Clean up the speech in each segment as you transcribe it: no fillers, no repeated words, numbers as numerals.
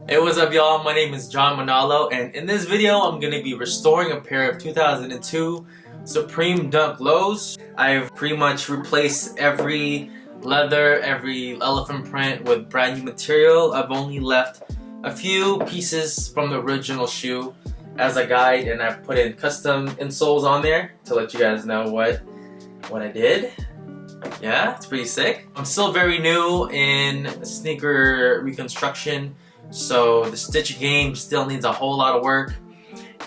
Hey, what's up y'all? My name is John Manalo, and in this video I'm going to be restoring a pair of 2002 Supreme Dunk Lows. I've pretty much replaced every leather, every elephant print with brand new material. I've only left a few pieces from the original shoe as a guide, and I put in custom insoles on there to let you guys know what I did. Yeah, it's pretty sick. I'm still very new in sneaker reconstruction, so the stitch game still needs a whole lot of work.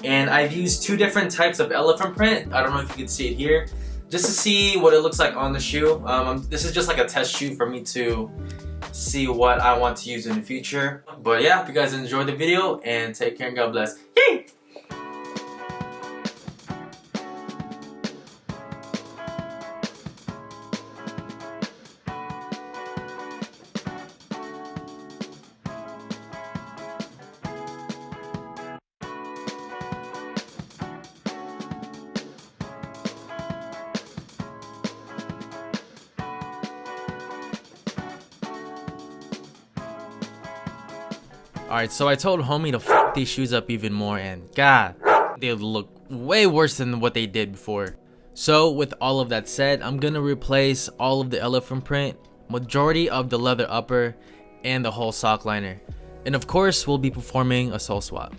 And I've used two different types of elephant print. I don't know if you can see it here, just to see what it looks like on the shoe. This is just like a test shoe for me to see what I want to use in the future. But yeah, hope you guys enjoyed the video, and take care and God bless. Yay! Alright, so I told homie to fuck these shoes up even more, and god, they look way worse than what they did before. So with all of that said, I'm gonna replace all of the elephant print, majority of the leather upper, and the whole sock liner. And of course, we'll be performing a sole swap.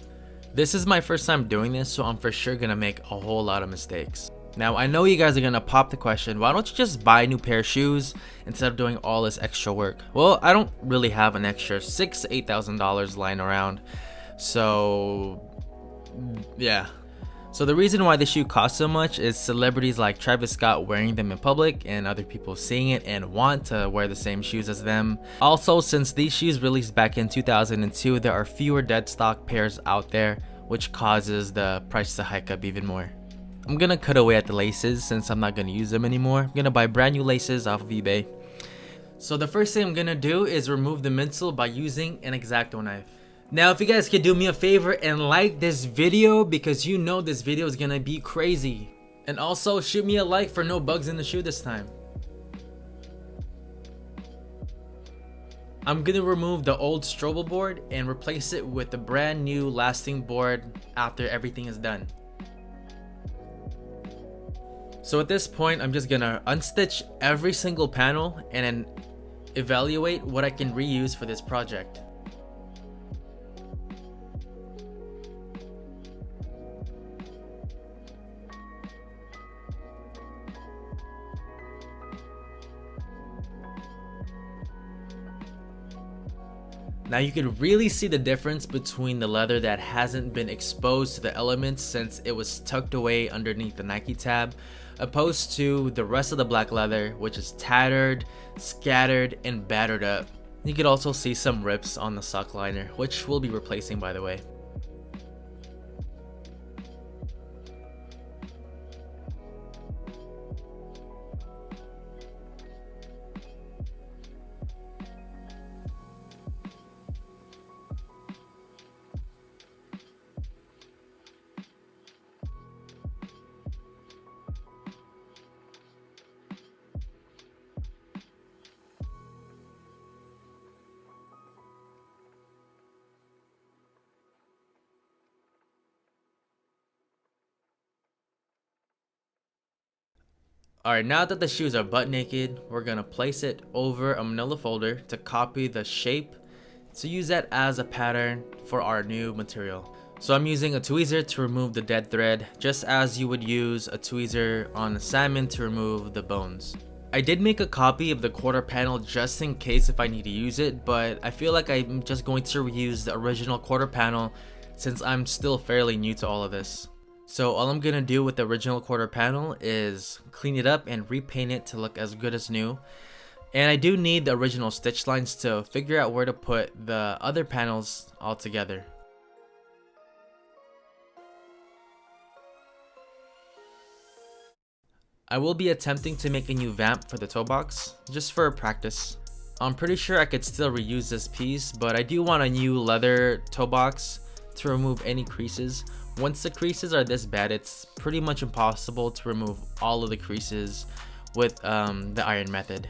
This is my first time doing this, so I'm for sure gonna make a whole lot of mistakes. Now, I know you guys are gonna pop the question, why don't you just buy a new pair of shoes instead of doing all this extra work? Well, I don't really have an extra $6,000 to $8,000 lying around, so yeah. So the reason why the shoe costs so much is celebrities like Travis Scott wearing them in public and other people seeing it and want to wear the same shoes as them. Also, since these shoes released back in 2002, there are fewer dead stock pairs out there, which causes the price to hike up even more. I'm gonna cut away at the laces since I'm not gonna use them anymore. I'm gonna buy brand new laces off of eBay. So the first thing I'm gonna do is remove the midsole by using an x-acto knife. Now, if you guys could do me a favor and like this video, because you know this video is gonna be crazy. And also shoot me a like for no bugs in the shoe this time. I'm gonna remove the old strobe board and replace it with the brand new lasting board after everything is done. So at this point, I'm just gonna unstitch every single panel and then evaluate what I can reuse for this project. Now you can really see the difference between the leather that hasn't been exposed to the elements since it was tucked away underneath the Nike tab, opposed to the rest of the black leather, which is tattered, scattered, and battered up. You could also see some rips on the sock liner, which we'll be replacing, by the way. Alright, now that the shoes are butt naked, we're gonna place it over a manila folder to copy the shape to use that as a pattern for our new material. So I'm using a tweezer to remove the dead thread, just as you would use a tweezer on a salmon to remove the bones. I did make a copy of the quarter panel just in case if I need to use it, but I feel like I'm just going to reuse the original quarter panel since I'm still fairly new to all of this. So all I'm gonna do with the original quarter panel is clean it up and repaint it to look as good as new. And I do need the original stitch lines to figure out where to put the other panels all together. I will be attempting to make a new vamp for the toe box, just for practice. I'm pretty sure I could still reuse this piece, but I do want a new leather toe box to remove any creases. Once the creases are this bad, it's pretty much impossible to remove all of the creases with the iron method.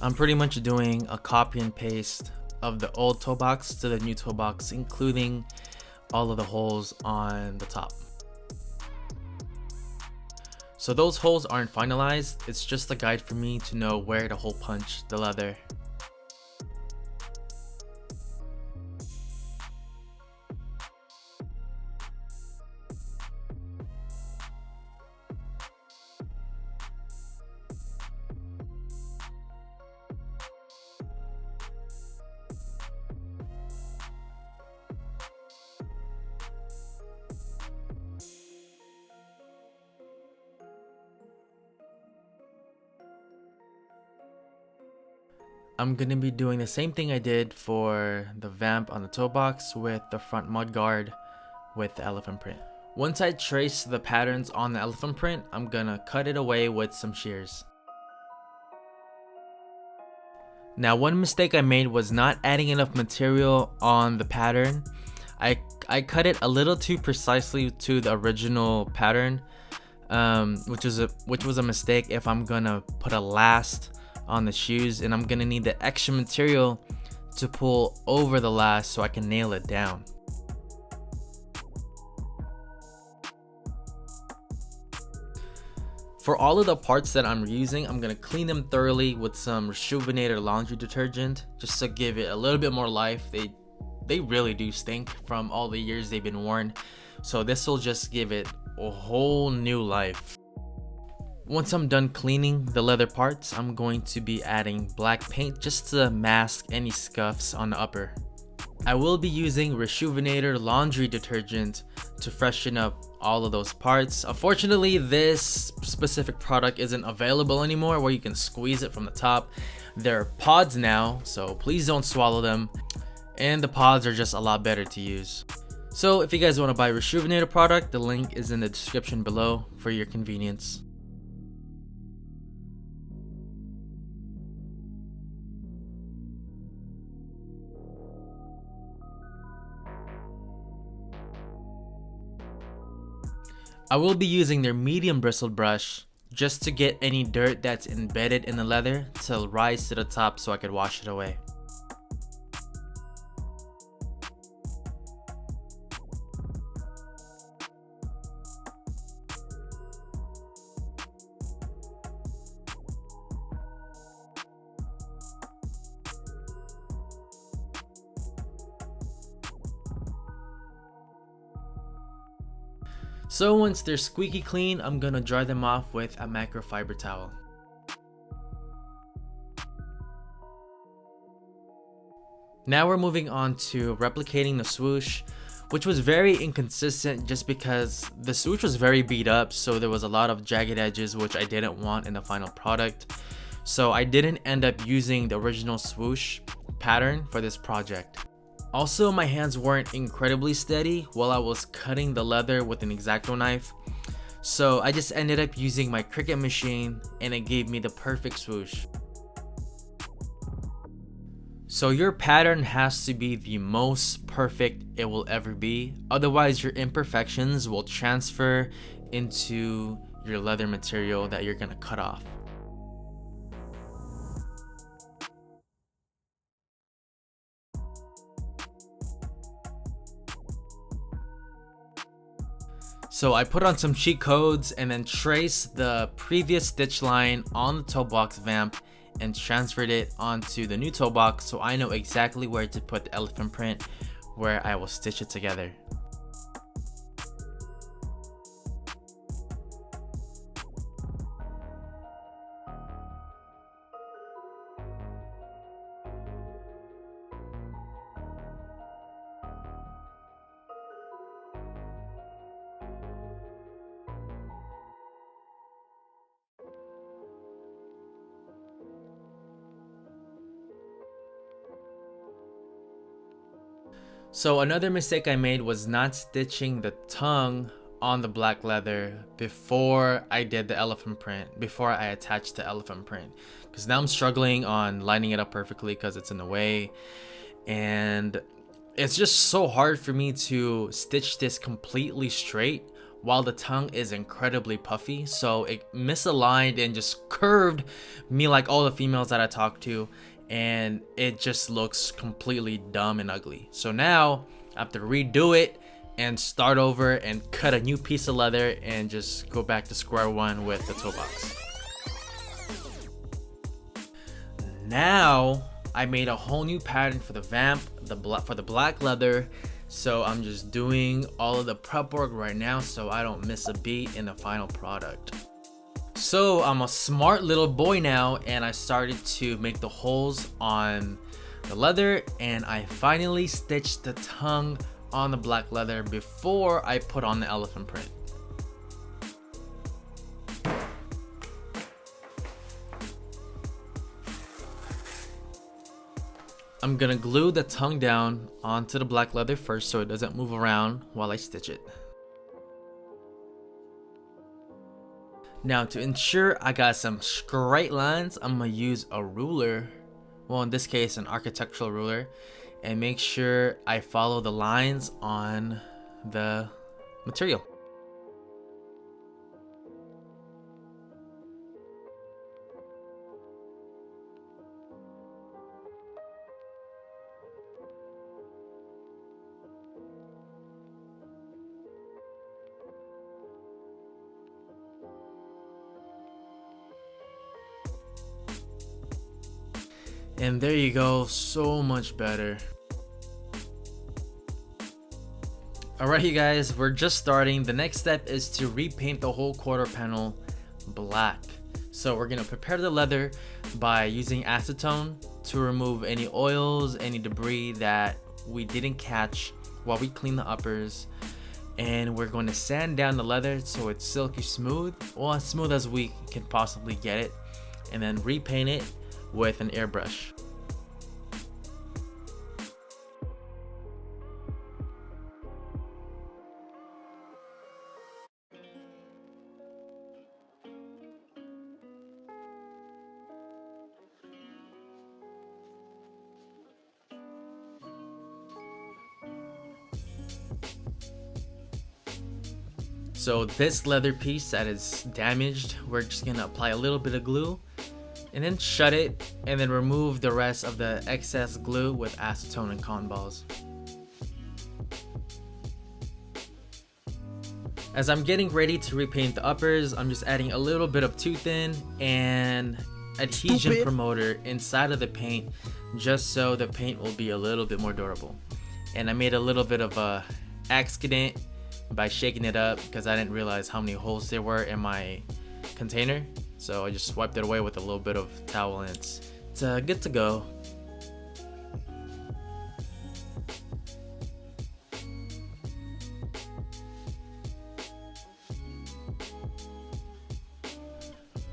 I'm pretty much doing a copy and paste of the old toe box to the new toe box, including all of the holes on the top. So those holes aren't finalized, it's just a guide for me to know where to hole punch the leather. I'm gonna be doing the same thing I did for the vamp on the toe box with the front mud guard with the elephant print. Once I trace the patterns on the elephant print, I'm gonna cut it away with some shears. Now, one mistake I made was not adding enough material on the pattern. I cut it a little too precisely to the original pattern, which was a mistake if I'm gonna put a last on the shoes, and I'm gonna need the extra material to pull over the last so I can nail it down. For all of the parts that I'm using, I'm gonna clean them thoroughly with some reshoovinator laundry detergent just to give it a little bit more life. They really do stink from all the years they've been worn, so this will just give it a whole new life. Once I'm done cleaning the leather parts, I'm going to be adding black paint just to mask any scuffs on the upper. I will be using reshoovinator laundry detergent to freshen up all of those parts. Unfortunately, this specific product isn't available anymore where you can squeeze it from the top. They're pods now, so please don't swallow them. And the pods are just a lot better to use. So if you guys want to buy a reshoovinator product, the link is in the description below for your convenience. I will be using their medium bristled brush just to get any dirt that's embedded in the leather to rise to the top so I could wash it away. So once they're squeaky clean, I'm gonna dry them off with a microfiber towel. Now we're moving on to replicating the swoosh, which was very inconsistent just because the swoosh was very beat up, so there was a lot of jagged edges which I didn't want in the final product. So I didn't end up using the original swoosh pattern for this project. Also, my hands weren't incredibly steady while I was cutting the leather with an x-acto knife, so I just ended up using my Cricut machine and it gave me the perfect swoosh. So your pattern has to be the most perfect it will ever be, otherwise your imperfections will transfer into your leather material that you're gonna cut off. So I put on some cheat codes and then traced the previous stitch line on the toe box vamp and transferred it onto the new toe box so I know exactly where to put the elephant print where I will stitch it together. So another mistake I made was not stitching the tongue on the black leather before I did the elephant print, before I attached the elephant print, because now I'm struggling on lining it up perfectly because it's in the way, and it's just so hard for me to stitch this completely straight while the tongue is incredibly puffy, so it misaligned and just curved me like all the females that I talked to, and it just looks completely dumb and ugly. So now I have to redo it and start over and cut a new piece of leather and just go back to square one with the toe box. Now I made a whole new pattern for the vamp, for the black leather. So I'm just doing all of the prep work right now so I don't miss a beat in the final product. So I'm a smart little boy now, and I started to make the holes on the leather, and I finally stitched the tongue on the black leather before I put on the elephant print. I'm gonna glue the tongue down onto the black leather first so it doesn't move around while I stitch it. Now, to ensure I got some straight lines, I'm gonna use a ruler, well in this case an architectural ruler, and make sure I follow the lines on the material. And there you go, so much better. Alright you guys, we're just starting. The next step is to repaint the whole quarter panel black. So we're gonna prepare the leather by using acetone to remove any oils, any debris that we didn't catch while we clean the uppers. And we're going to sand down the leather so it's silky smooth, or as smooth as we can possibly get it, and then repaint it with an airbrush. So this leather piece that is damaged, we're just gonna apply a little bit of glue and then shut it, and then remove the rest of the excess glue with acetone and cotton balls. As I'm getting ready to repaint the uppers, I'm just adding a little bit of too thin and adhesion promoter inside of the paint, just so the paint will be a little bit more durable. And I made a little bit of a accident by shaking it up because I didn't realize how many holes there were in my container, so I just wiped it away with a little bit of towel, and it's good to go.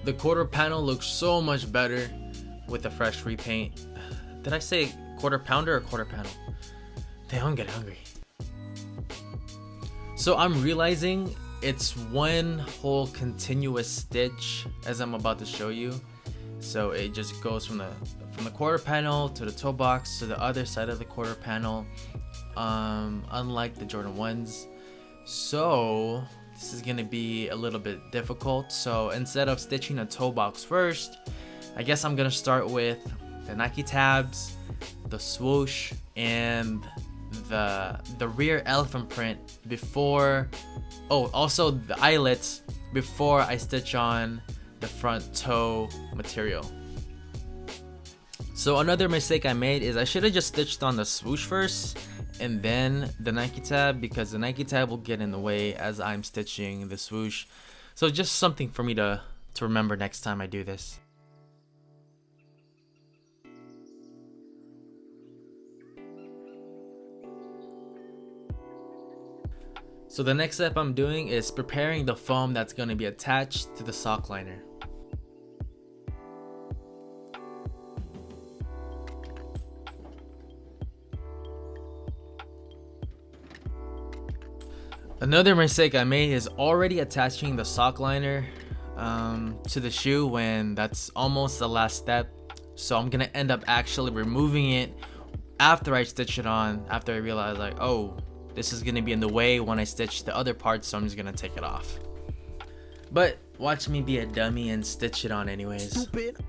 The quarter panel looks so much better with a fresh repaint. Did I say quarter pounder or quarter panel? Damn, I'm getting hungry. So I'm realizing it's one whole continuous stitch, as I'm about to show you. So it just goes from the quarter panel to the toe box to the other side of the quarter panel, unlike the Jordan 1s. So this is gonna be a little bit difficult. So instead of stitching a toe box first, I guess I'm gonna start with the Nike tabs, the swoosh, and the rear elephant print before, also the eyelets before I stitch on the front toe material. So another mistake I made is I should have just stitched on the swoosh first and then the Nike tab, because the Nike tab will get in the way as I'm stitching the swoosh. So just something for me to remember next time I do this. So the next step I'm doing is preparing the foam that's going to be attached to the sock liner. Another mistake I made is already attaching the sock liner to the shoe when that's almost the last step. So I'm gonna end up actually removing it after I stitch it on, after I realize like, oh, this is gonna be in the way when I stitch the other parts, so I'm just gonna take it off. But watch me be a dummy and stitch it on anyways. Stupid.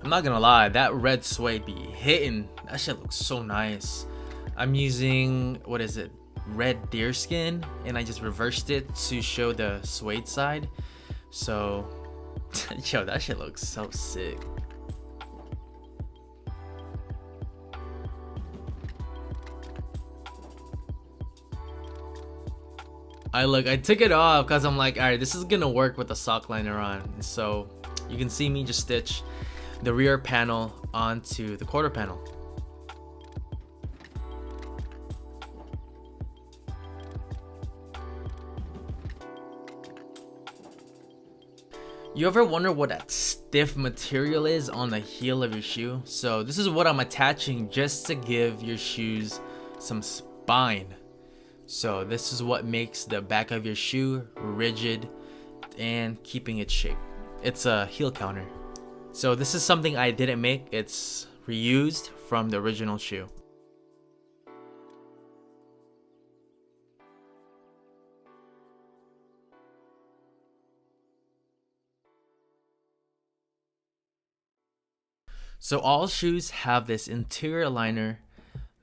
I'm not gonna lie, that red suede be hitting. That shit looks so nice. I'm using, what is it, red deerskin, and I just reversed it to show the suede side. So, yo, that shit looks so sick. I took it off because I'm like, alright, this is gonna work with the sock liner on. So you can see me just stitch the rear panel onto the quarter panel. You ever wonder what that stiff material is on the heel of your shoe? So this is what I'm attaching just to give your shoes some spine. So this is what makes the back of your shoe rigid and keeping its shape. It's a heel counter. So this is something I didn't make, it's reused from the original shoe. So all shoes have this interior liner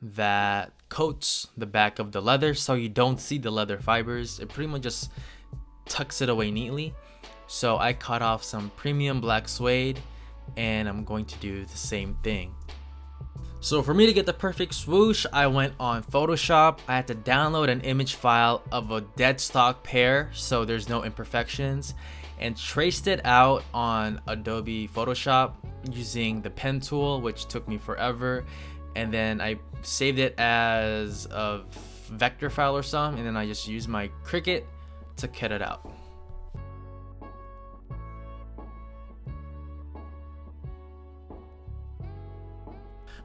that coats the back of the leather so you don't see the leather fibers. It pretty much just tucks it away neatly. So I cut off some premium black suede, and I'm going to do the same thing. So for me to get the perfect swoosh, I went on Photoshop. I had to download an image file of a dead stock pair so there's no imperfections, and traced it out on Adobe Photoshop using the pen tool, which took me forever. And then I saved it as a vector file or something, and then I just used my Cricut to cut it out.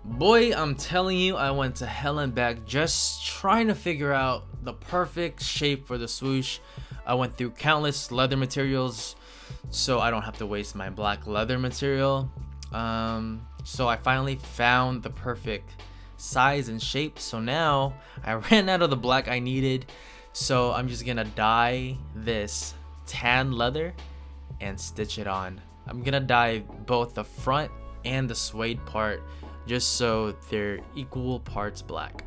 Boy, I'm telling you, I went to hell and back just trying to figure out the perfect shape for the swoosh. I went through countless leather materials so I don't have to waste my black leather material. So I finally found the perfect size and shape. So now I ran out of the black I needed, so I'm just gonna dye this tan leather and stitch it on. I'm gonna dye both the front and the suede part just so they're equal parts black.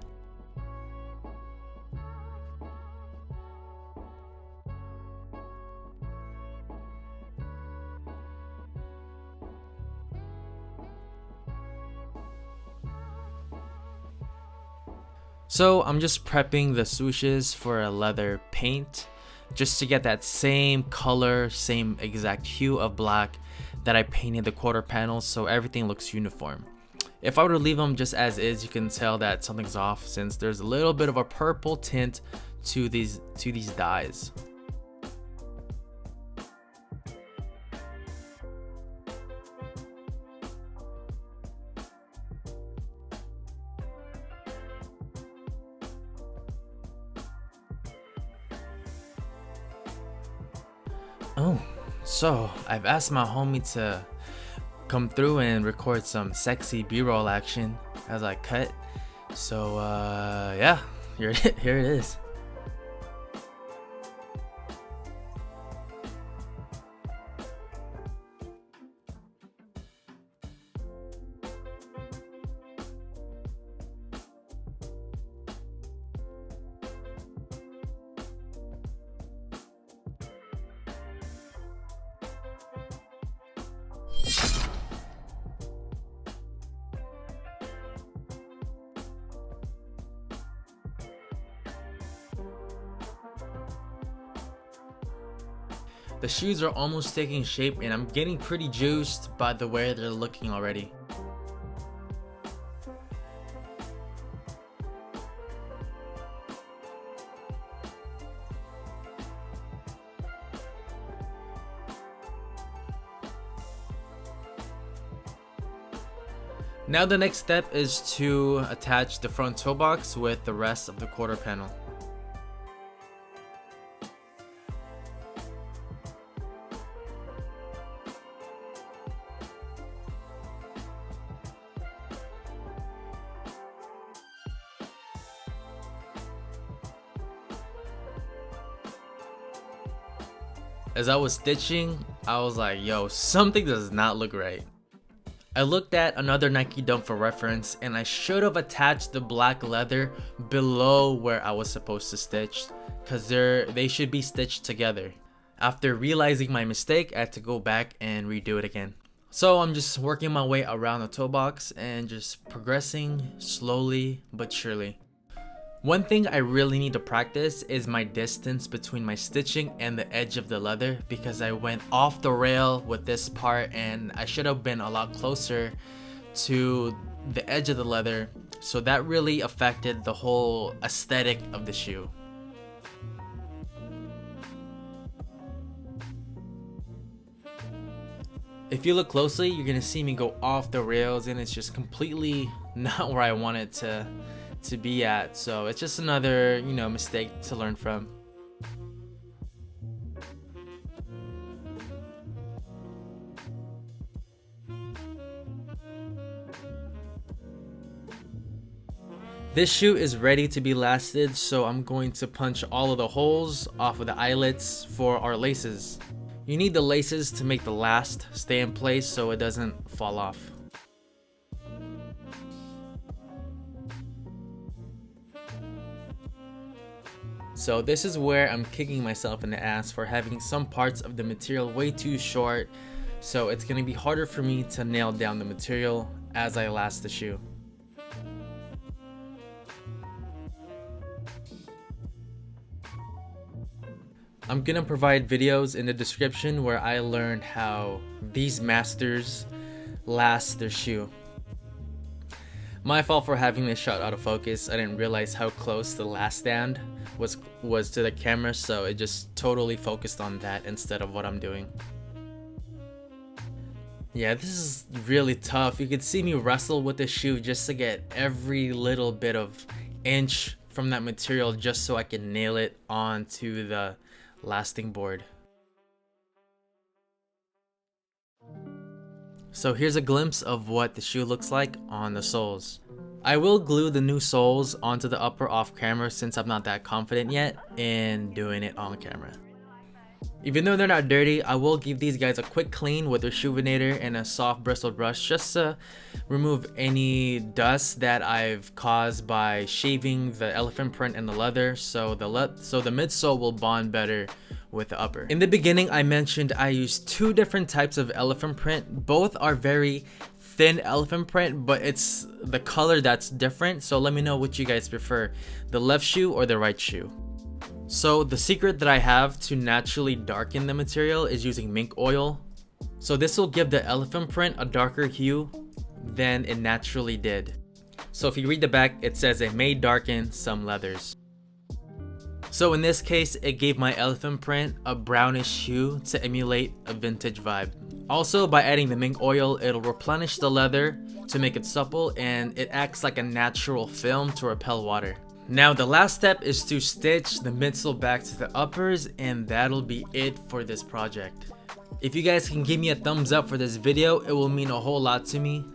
So I'm just prepping the swooshes for a leather paint just to get that same color, same exact hue of black that I painted the quarter panels, so everything looks uniform. If I were to leave them just as is, you can tell that something's off since there's a little bit of a purple tint to these dyes. Oh, so I've asked my homie to come through and record some sexy B-roll action as I cut. So yeah, here it is. The shoes are almost taking shape and I'm getting pretty juiced by the way they're looking already. Now the next step is to attach the front toe box with the rest of the quarter panel. As I was stitching, I was like, yo, something does not look right. I looked at another Nike Dunk for reference, and I should have attached the black leather below where I was supposed to stitch, because they should be stitched together. After realizing my mistake, I had to go back and redo it again. So I'm just working my way around the toe box and just progressing slowly but surely. One thing I really need to practice is my distance between my stitching and the edge of the leather, because I went off the rail with this part and I should have been a lot closer to the edge of the leather, so that really affected the whole aesthetic of the shoe. If you look closely, you're gonna see me go off the rails, and it's just completely not where I want it to be at. So it's just another, mistake to learn from. This shoe is ready to be lasted, so I'm going to punch all of the holes off of the eyelets for our laces. You need the laces to make the last stay in place so it doesn't fall off. So this is where I'm kicking myself in the ass for having some parts of the material way too short, so it's going to be harder for me to nail down the material as I last the shoe. I'm going to provide videos in the description where I learned how these masters last their shoe. My fault for having this shot out of focus. I didn't realize how close the last stand was to the camera, so it just totally focused on that instead of what I'm doing. Yeah, this is really tough. You could see me wrestle with the shoe just to get every little bit of inch from that material just so I can nail it onto the lasting board. So here's a glimpse of what the shoe looks like on the soles. I will glue the new soles onto the upper off camera since I'm not that confident yet in doing it on camera. Even though they're not dirty, I will give these guys a quick clean with a reshoovinator and a soft bristled brush just to remove any dust that I've caused by shaving the elephant print and the leather, so the midsole will bond better with the upper. In the beginning, I mentioned I used two different types of elephant print. Both are very thin elephant print, but it's the color that's different, so let me know what you guys prefer, the left shoe or the right shoe. So the secret that I have to naturally darken the material is using mink oil. So this will give the elephant print a darker hue than it naturally did. So if you read the back, it says it may darken some leathers. So in this case, it gave my elephant print a brownish hue to emulate a vintage vibe. Also, by adding the mink oil, it'll replenish the leather to make it supple, and it acts like a natural film to repel water. Now the last step is to stitch the midsole back to the uppers, and that'll be it for this project. If you guys can give me a thumbs up for this video, it will mean a whole lot to me,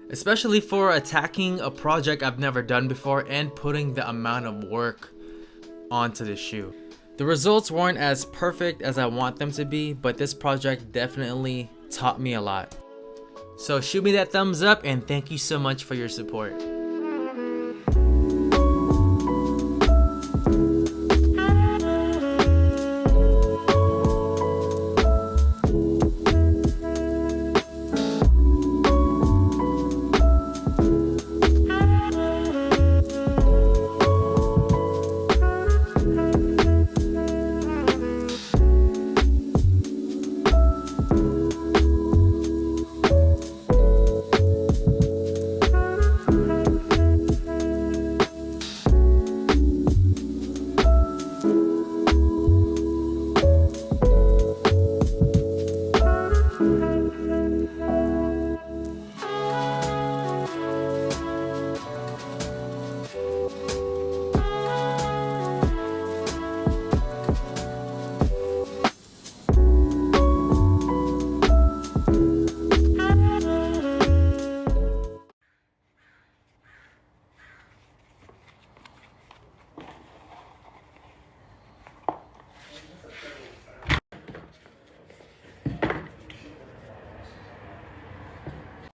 especially for attacking a project I've never done before and putting the amount of work onto the shoe. The results weren't as perfect as I want them to be, but this project definitely taught me a lot. So shoot me that thumbs up, and thank you so much for your support.